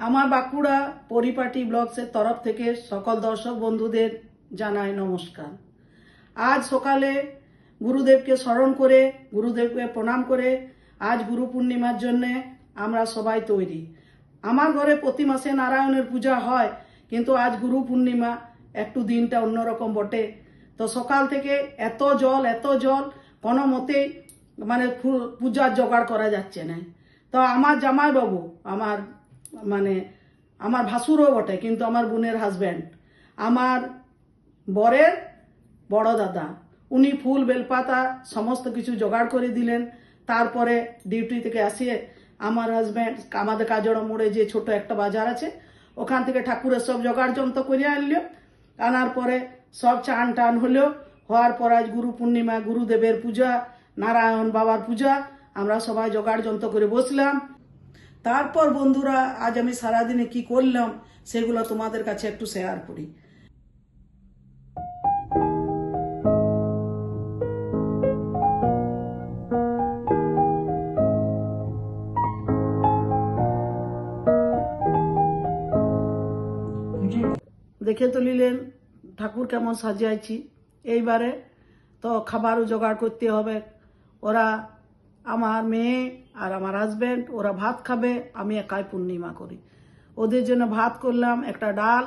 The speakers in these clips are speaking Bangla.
আমার বাঁকুড়া পরিপাটি ব্লগসের তরফ থেকে সকল দর্শক বন্ধুদের জানাই নমস্কার। আজ সকালে গুরুদেবকে স্মরণ করে, গুরুদেবকে প্রণাম করে আজ গুরু পূর্ণিমার জন্য আমরা সবাই তৈরি। আমার ঘরে প্রতি মাসে নারায়ণের পূজা হয়, কিন্তু আজ গুরু পূর্ণিমা, একটু দিনটা অন্যরকম বটে। তো সকাল থেকে এত জল কোনো মতেই পূজার জোগাড় করা যাচ্ছে না। তো আমার জামাইবাবু, আমার ভাসুরও বটে, কিন্তু আমার বোনের হাজব্যান্ড, আমার বরের বড় দাদা, উনি ফুল বেলপাতা সমস্ত কিছু জোগাড় করে দিলেন। তারপরে ডিউটি থেকে আসিয়ে আমার হাজব্যান্ড আমাদের কাজড় মোড়ে যে ছোট একটা বাজার আছে, ওখান থেকে ঠাকুরের সব জোগাড় যন্ত্র করে আনলো। আনার পরে সব চান টান হলো। হওয়ার পর আজ গুরু পূর্ণিমা, গুরুদেবের পূজা, নারায়ণ বাবার পূজা, আমরা সবাই জোগাড় যন্ত্র করে বসলাম। তারপর বন্ধুরা, আজ আমি সারাদিনে কি করলাম সেগুলো তোমাদের কাছে একটু শেয়ার করি। দেখে তো নিলেন ঠাকুর কেমন সাজিয়েছি। এইবারে তো খাবারও জোগাড় করতে হবে। ওরা, আমার মেয়ে আর আমার হাজব্যান্ড, ওরা ভাত খাবে, আমি একাই পূর্ণিমা করি। ওদের জন্য ভাত করলাম, একটা ডাল,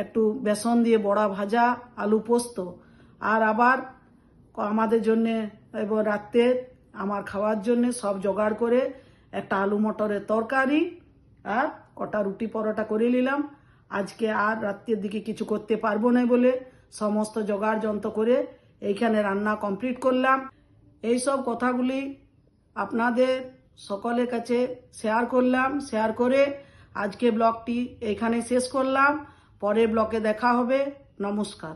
একটু বেসন দিয়ে বড়া ভাজা, আলু পোস্ত, আর আবার আমাদের জন্যে এবার রাত্রে আমার খাওয়ার জন্যে সব জোগাড় করে একটা আলু মটরের তরকারি আর কটা রুটি পরোটা করে নিলাম। আজকে আর রাত্রের দিকে কিছু করতে পারবো না বলে সমস্ত জোগাড় যন্ত্র করে এইখানে রান্না কমপ্লিট করলাম। এই সব কথাগুলি আপনাদের সকলের কাছে শেয়ার করলাম। শেয়ার করে আজকে ব্লগটি এইখানে শেষ করলাম। পরের ব্লগে দেখা হবে। নমস্কার।